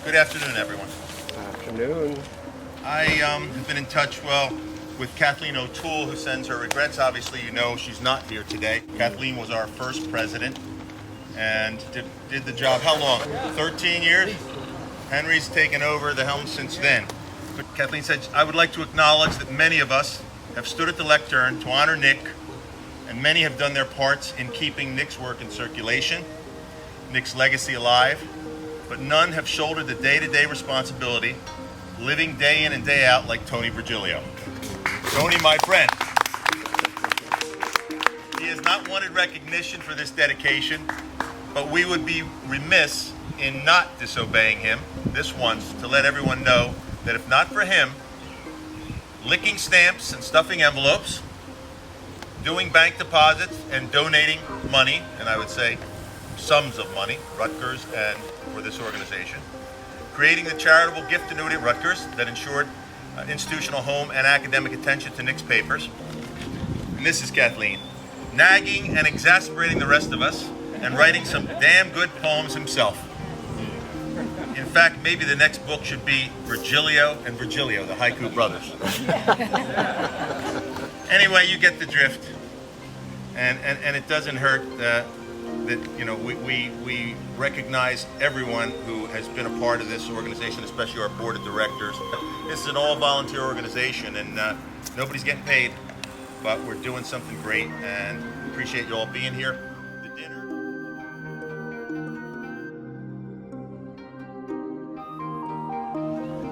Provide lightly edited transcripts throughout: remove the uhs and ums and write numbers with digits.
Good afternoon, everyone. Afternoon. I have been in touch, with Kathleen O'Toole, who sends her regrets. Obviously, you know she's not here today. Kathleen was our first president and did the job, how long? 13 years? Henry's taken over the helm since then. But Kathleen said, I would like to acknowledge that many of us have stood at the lectern to honor Nick, and many have done their parts in keeping Nick's work in circulation, Nick's legacy alive, but none have shouldered the day-to-day responsibility, living day in and day out like Tony Virgilio. Tony, my friend. He has not wanted recognition for this dedication, but we would be remiss in not disobeying him this once to let everyone know that if not for him, licking stamps and stuffing envelopes, doing bank deposits and donating money, and I would say sums of money, Rutgers and for this organization, creating the charitable gift annuity at Rutgers that ensured institutional home and academic attention to Nick's papers. And this is Kathleen, nagging and exasperating the rest of us and writing some damn good poems himself. In fact, maybe the next book should be Virgilio and Virgilio, the Haiku brothers. Anyway, you get the drift. And it doesn't hurt that we recognize everyone who has been a part of this organization, especially our board of directors. This is an all-volunteer organization, and nobody's getting paid, but we're doing something great, and appreciate you all being here. The dinner.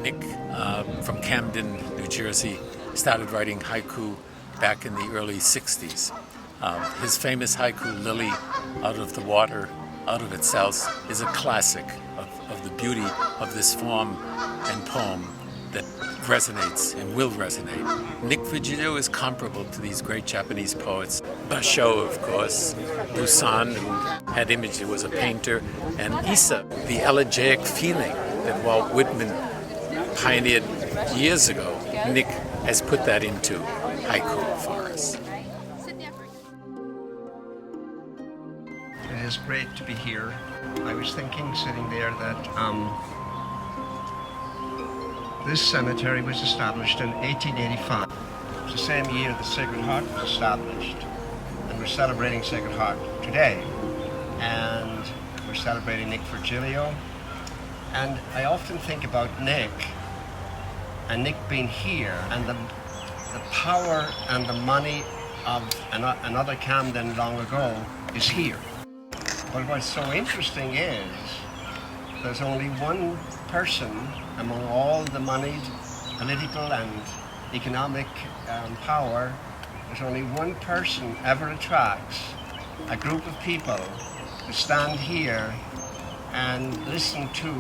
Nick from Camden, New Jersey, started writing haiku back in the early 60s. His famous haiku, Lily Out of the Water, Out of Itself, is a classic of the beauty of this form and poem that resonates and will resonate. Nick Virgilio is comparable to these great Japanese poets. Basho, of course, Busan, who had image, who was a painter, and Issa, the elegiac feeling that Walt Whitman pioneered years ago. Nick has put that into haiku for us. It is great to be here. I was thinking, sitting there, that this cemetery was established in 1885. It's the same year the Sacred Heart was established. And we're celebrating Sacred Heart today. And we're celebrating Nick Virgilio. And I often think about Nick, and Nick being here, and the power and the money of another Camden long ago is here. But what's so interesting is there's only one person among all the moneyed political and economic power. There's only one person ever attracts a group of people to stand here and listen to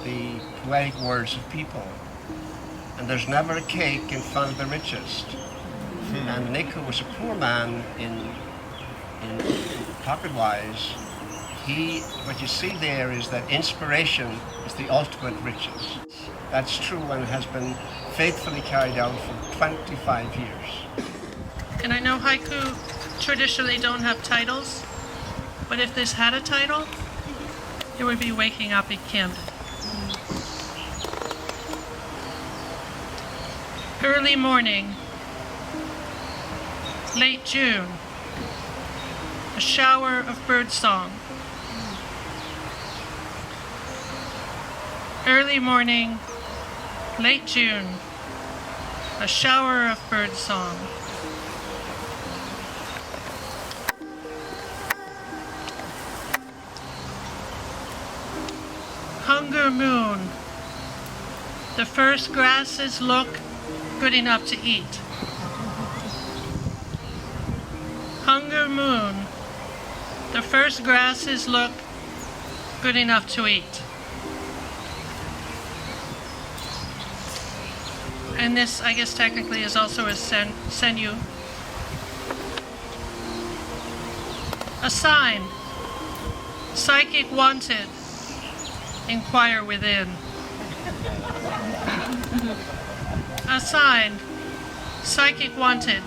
the poetic words of people. And there's never a cake in front of the richest. And Nick, who was a poor man in pocket-wise, what you see there is that inspiration is the ultimate riches. That's true and has been faithfully carried out for 25 years. And I know haiku traditionally don't have titles, but if this had a title, it would be Waking Up in Camden. Early morning, late June, a shower of birdsong. Early morning, late June, a shower of birdsong. Hunger moon, the first grasses look good enough to eat. Hunger moon, the first grasses look good enough to eat. And this, I guess, technically is also a senu. A sign. Psychic wanted. Inquire within. A sign. Psychic wanted.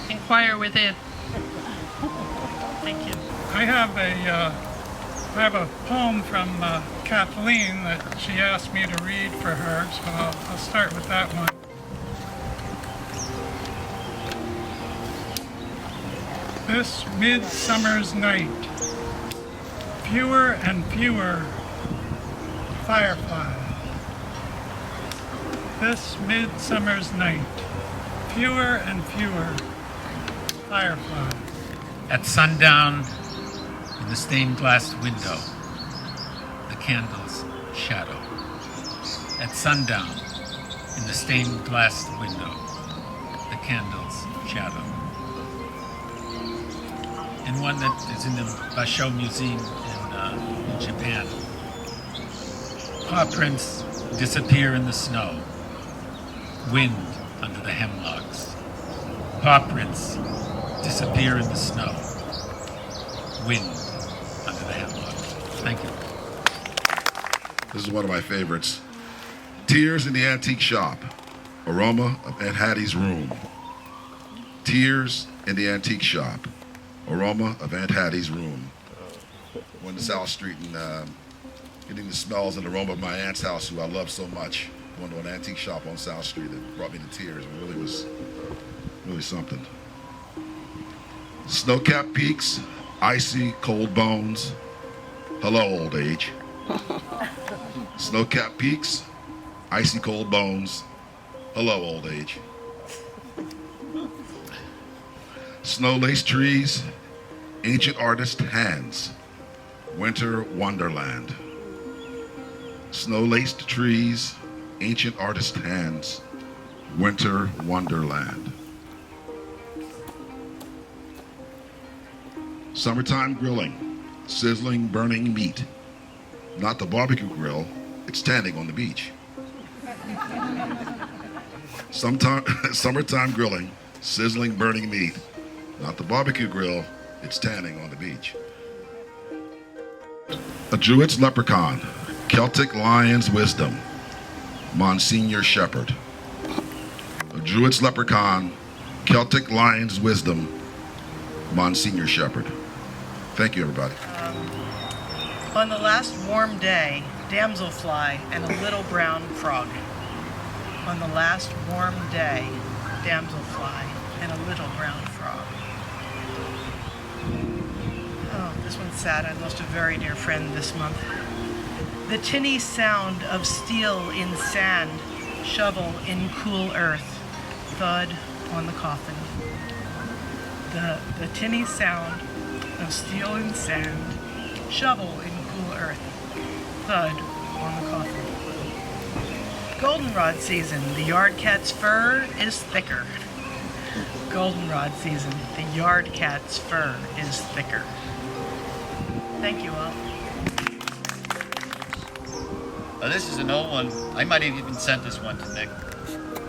Inquire within. Thank you. I have a poem from Kathleen that she asked me to read for her, so I'll start with that one. This midsummer's night, fewer and fewer fireflies. This midsummer's night, fewer and fewer fireflies. At sundown, in the stained glass window, the candle's shadow. At sundown, in the stained glass window, the candle's shadow. And one that is in the Basho Museum in Japan. Paw prints disappear in the snow. Wind under the hemlocks. Paw prints disappear in the snow. Wind under the hemlocks. Thank you. This is one of my favorites. Tears in the Antique Shop. Aroma of Aunt Hattie's room. Tears in the Antique Shop. Aroma of Aunt Hattie's room. Went to South Street and getting the smells and aroma of my aunt's house, who I love so much. Going to an antique shop on South Street that brought me to tears. It really was something. Snow-capped peaks, icy cold bones. Hello, old age. Snow-capped peaks, icy cold bones. Hello, old age. Snow-laced trees, ancient artist hands. Winter wonderland. Snow-laced trees, ancient artist hands. Winter wonderland. Summertime grilling, sizzling, burning meat. Not the barbecue grill, it's standing on the beach. Summertime grilling, sizzling, burning meat. Not the barbecue grill, it's tanning on the beach. A Druid's leprechaun, Celtic lion's wisdom, Monsignor Shepherd. A Druid's leprechaun, Celtic lion's wisdom, Monsignor Shepherd. Thank you, everybody. On the last warm day, damselfly and a little brown frog. On the last warm day, damselfly and a little brown frog. Oh, this one's sad. I lost a very dear friend this month. The tinny sound of steel in sand, shovel in cool earth, thud on the coffin. The tinny sound of steel in sand, shovel in cool earth, thud on the coffin. Goldenrod season, the yard cat's fur is thicker. Goldenrod season, the yard cat's fur is thicker. Thank you all. This is an old one. I might have even sent this one to Nick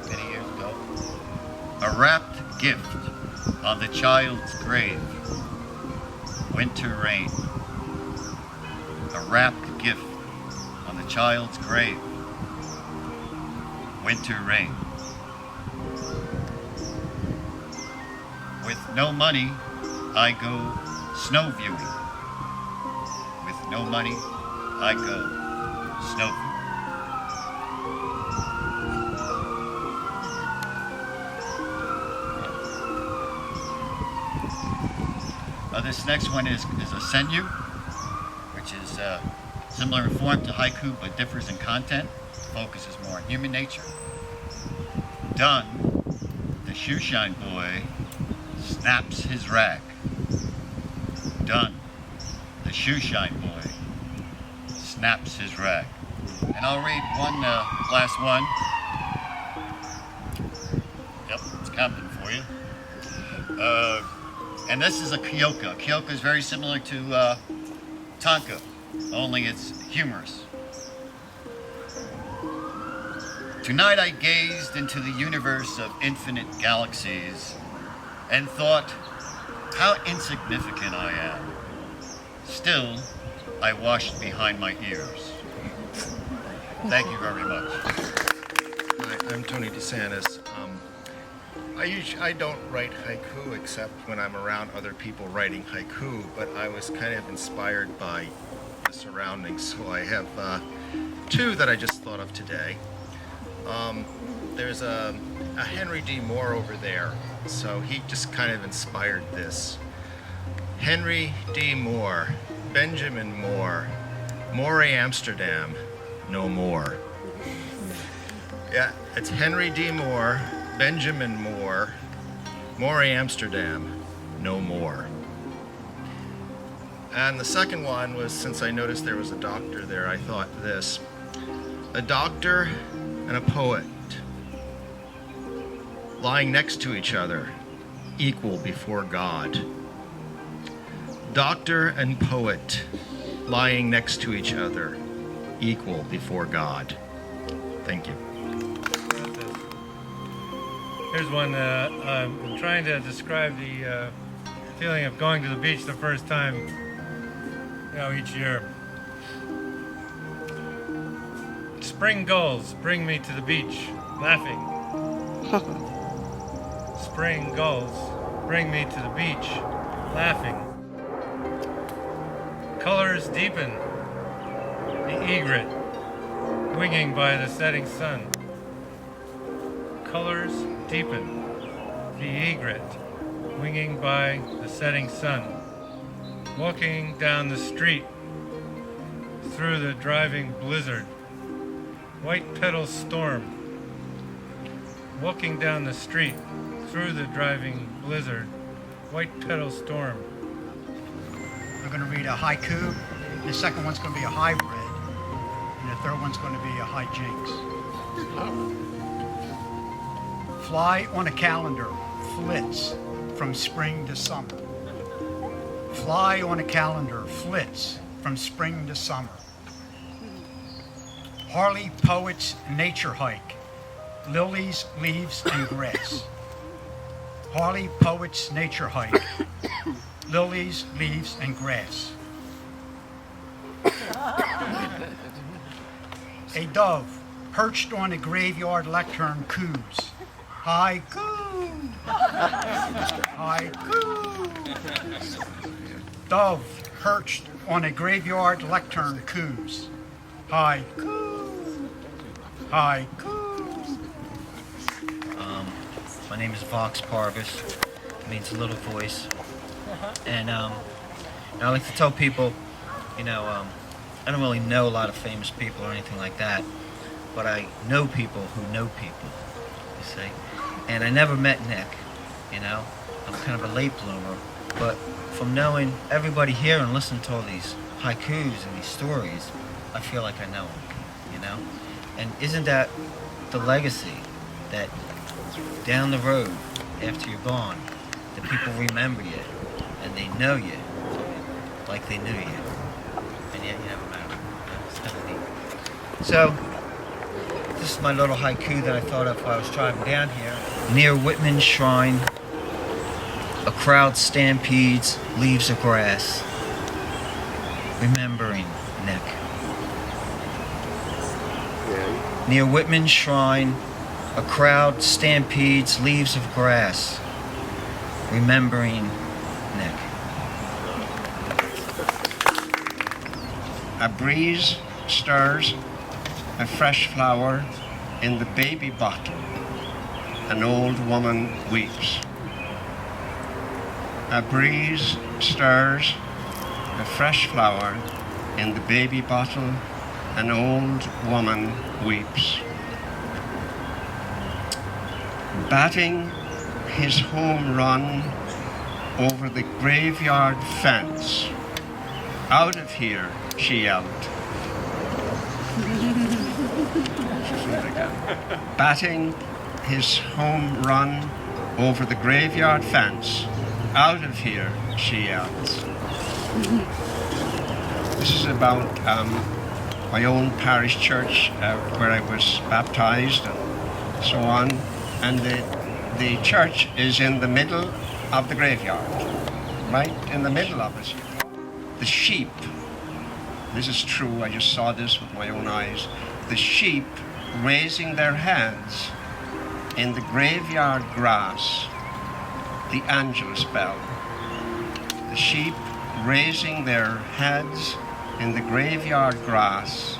many years ago. A wrapped gift on the child's grave. Winter rain. A wrapped gift on the child's grave. Winter rain. With no money, I go snow viewing. With no money, I go snow viewing. This next one is a senyu, which is similar in form to haiku but differs in content. Focuses more on human nature. Done, the shoeshine boy snaps his rag. Done, the shoeshine boy snaps his rag. And I'll read one last one. Yep, it's Camden for you. And this is a kyoka. Kyoka is very similar to tanka, only it's humorous. Tonight I gazed into the universe of infinite galaxies and thought how insignificant I am. Still, I washed behind my ears. Thank you very much. Hi, I'm Tony DeSantis. I don't write haiku except when I'm around other people writing haiku, but I was kind of inspired by the surroundings, so I have two that I just thought of today. There's a Henry D. Moore over there, so he just kind of inspired this. Henry D. Moore, Benjamin Moore, More Amsterdam, no more. Yeah, it's Henry D. Moore, Benjamin Moore, More Amsterdam, no more. And the second one was, since I noticed there was a doctor there, I thought this. A doctor and a poet lying next to each other, equal before God. Doctor and poet lying next to each other, equal before God. Thank you. Here's one. I'm trying to describe the feeling of going to the beach the first time, each year. Spring gulls bring me to the beach, laughing. Spring gulls bring me to the beach, laughing. Colors deepen, the egret, winging by the setting sun. Colors deepen, the egret, winging by the setting sun. Walking down the street, through the driving blizzard. White petals storm. Walking down the street, through the driving blizzard. White petals storm. We're going to read a haiku. The second one's going to be a hybrid. And the third one's going to be a hijinks. Fly on a calendar, flits from spring to summer. Fly on a calendar, flits from spring to summer. Harleigh Poet's nature hike, lilies, leaves, and grass. Harleigh Poet's nature hike, lilies, leaves, and grass. A dove perched on a graveyard lectern coos. Haiku! Haiku! Dove perched on a graveyard lectern coos. Haiku! Haiku! My name is Vox Parvis. It means little voice. And I like to tell people, I don't really know a lot of famous people or anything like that, but I know people who know people, you see. And I never met Nick, I'm kind of a late bloomer, but from knowing everybody here and listening to all these haikus and these stories, I feel like I know him, And isn't that the legacy, that down the road, after you're gone, the people remember you and they know you like they knew you, and yet you never met them. It's kind of neat. So, this is my little haiku that I thought of while I was driving down here. Near Whitman's shrine, a crowd stampedes leaves of grass, remembering Nick. Near Whitman's shrine, a crowd stampedes leaves of grass, remembering Nick. A breeze stirs a fresh flower in the baby bottle. An old woman weeps. A breeze stirs a fresh flower in the baby bottle. An old woman weeps. Batting his home run over the graveyard fence. Out of here, she yelled. Batting his home run over the graveyard fence. Out of here, she yelled. This is about my own parish church where I was baptized and so on. And the church is in the middle of the graveyard, right in the middle of it. The sheep, this is true, I just saw this with my own eyes, the sheep raising their heads in the graveyard grass, the Angelus bell. The sheep raising their heads in the graveyard grass,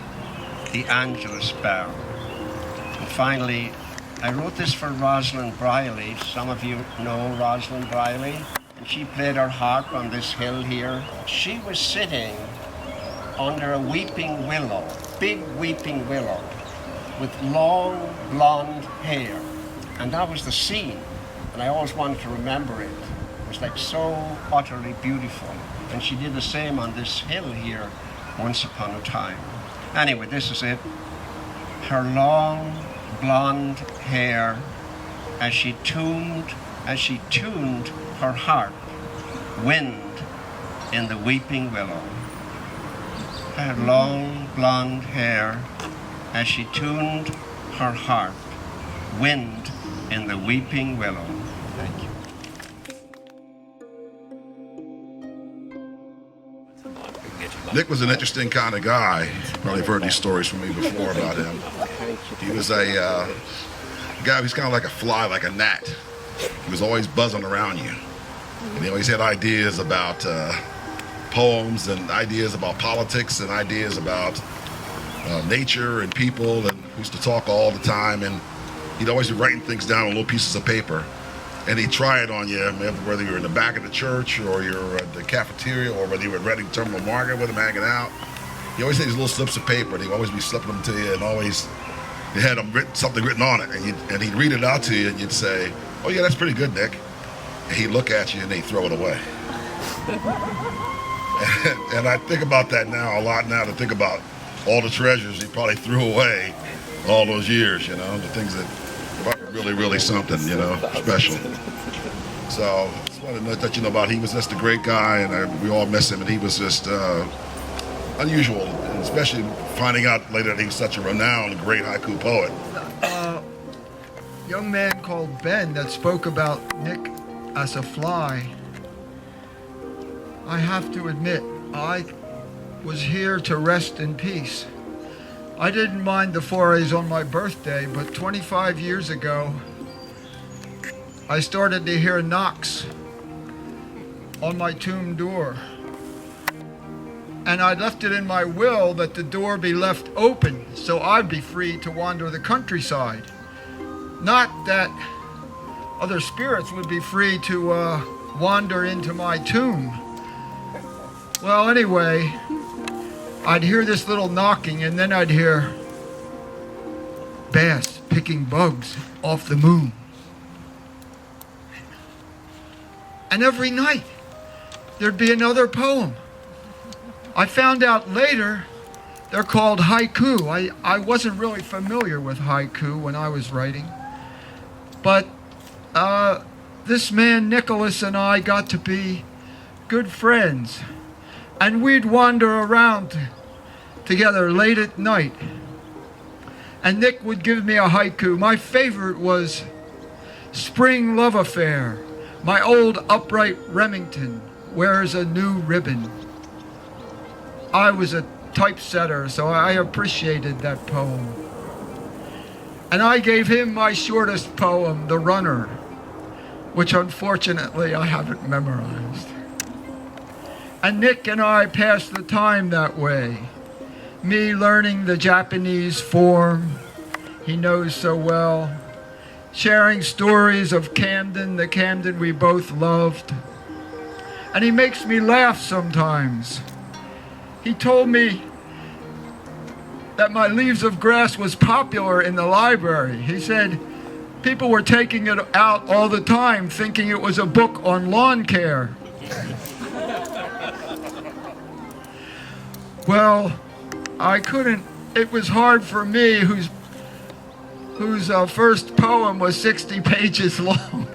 the Angelus bell. And finally, I wrote this for Rosalind Briley. Some of you know Rosalind Briley. And she played her harp on this hill here. She was sitting under a weeping willow, big weeping willow, with long blonde hair. And that was the scene. And I always wanted to remember it. It was like so utterly beautiful. And she did the same on this hill here once upon a time. Anyway, this is it. Her long blonde hair as she tuned her harp, wind in the weeping willow. Her long blonde hair as she tuned her harp, wind in the weeping willow. Thank you. Nick was an interesting kind of guy. Probably have heard these stories from me before about him. He was a guy who's kind of like a fly, like a gnat. He was always buzzing around you. And he always had ideas about poems and ideas about politics and ideas about nature and people, and he used to talk all the time, and he'd always be writing things down on little pieces of paper. And he'd try it on you, whether you're in the back of the church or you're at the cafeteria or whether you were at Reading Terminal Market with him hanging out. He always had these little slips of paper, and he'd always be slipping them to you, and always they had something written on it, and he'd read it out to you, and you'd say, "Oh yeah, that's pretty good, Nick." And he'd look at you, and he'd throw it away. And I think about that now a lot now, to think about all the treasures he probably threw away all those years, the things that were really, really something, special. So just wanted to let you know about he was just a great guy, and we all miss him, and he was just unusual, and especially finding out later that he was such a renowned, great haiku poet. Young man called Ben that spoke about Nick as a fly. I have to admit, I was here to rest in peace. I didn't mind the forays on my birthday, but 25 years ago, I started to hear knocks on my tomb door. And I left it in my will that the door be left open so I'd be free to wander the countryside. Not that other spirits would be free to wander into my tomb. Well, anyway, I'd hear this little knocking, and then I'd hear bass picking bugs off the moon. And every night, there'd be another poem. I found out later they're called haiku. I wasn't really familiar with haiku when I was writing. But this man, Nicholas, and I got to be good friends. And we'd wander around together late at night. And Nick would give me a haiku. My favorite was Spring Love Affair. My old upright Remington wears a new ribbon. I was a typesetter, so I appreciated that poem. And I gave him my shortest poem, The Runner, which unfortunately I haven't memorized. And Nick and I passed the time that way. Me learning the Japanese form he knows so well, sharing stories of Camden, the Camden we both loved. And he makes me laugh sometimes. He told me that my Leaves of Grass was popular in the library. He said people were taking it out all the time thinking it was a book on lawn care. Well, I couldn't, it was hard for me, whose first poem was 60 pages long.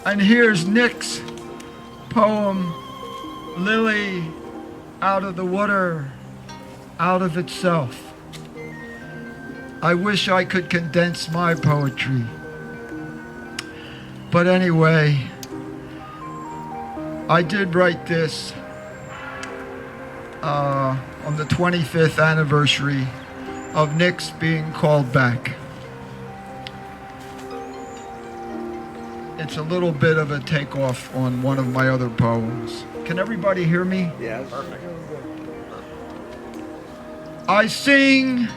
And here's Nick's poem, Lily out of the water, out of itself. I wish I could condense my poetry. But anyway, I did write this on the 25th anniversary of Nick's being called back. It's a little bit of a takeoff on one of my other poems. Can everybody hear me? Yes. Perfect. I sing.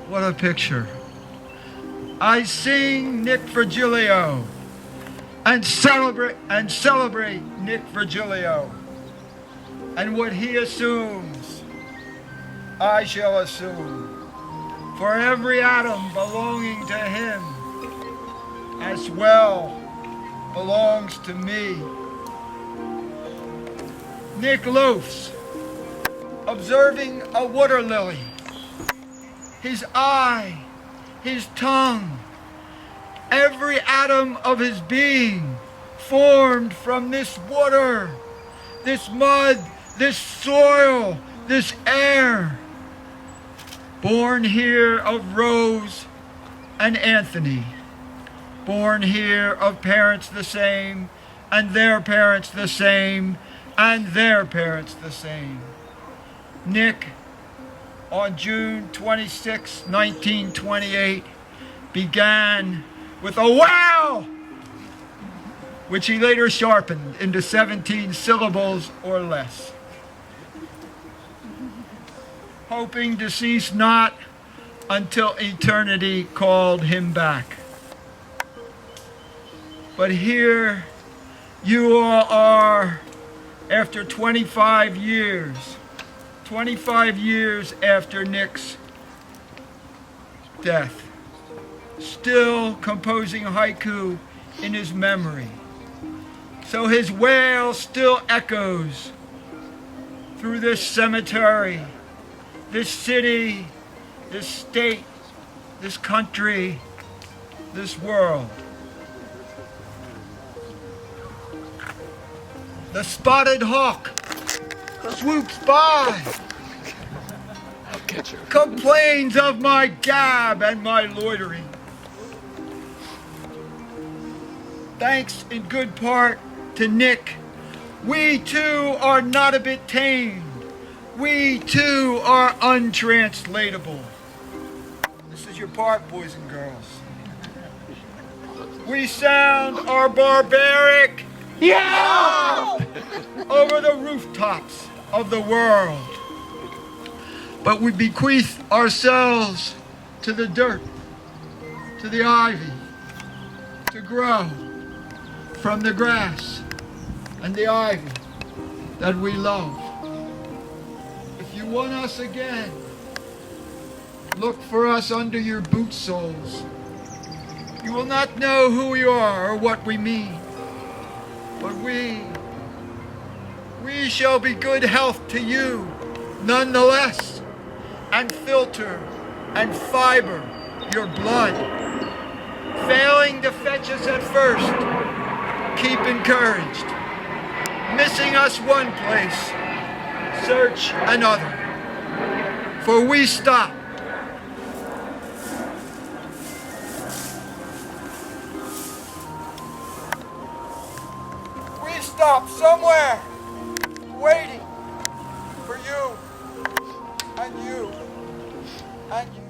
What a picture. I sing Nick Virgilio and celebrate Nick Virgilio. And what he assumes, I shall assume. For every atom belonging to him as well belongs to me. Nick loafs, observing a water lily. His eye, his tongue, every atom of his being formed from this water, this mud, this soil, this air. Born here of Rose and Anthony. Born here of parents the same, and their parents the same, and their parents the same. Nick, on June 26, 1928, began with a wow, which he later sharpened into 17 syllables or less. Hoping to cease not until eternity called him back. But here you all are after 25 years after Nick's death, still composing haiku in his memory. So his wail still echoes through this cemetery, this city, this state, this country, this world. The spotted hawk swoops by, complains of my gab and my loitering. Thanks in good part to Nick, we too are not a bit tamed. We too are untranslatable. This is your part, boys and girls. We sound our barbaric yeah over the rooftops of the world. But we bequeath ourselves to the dirt, to the ivy, to grow from the grass and the ivy that we love. If you want us again, look for us under your boot soles. You will not know who we are or what we mean, but we shall be good health to you nonetheless, and filter and fiber your blood. Failing to fetch us at first, keep encouraged. Missing us one place, search another. For we stop. We stop somewhere, waiting for you, and you, and you.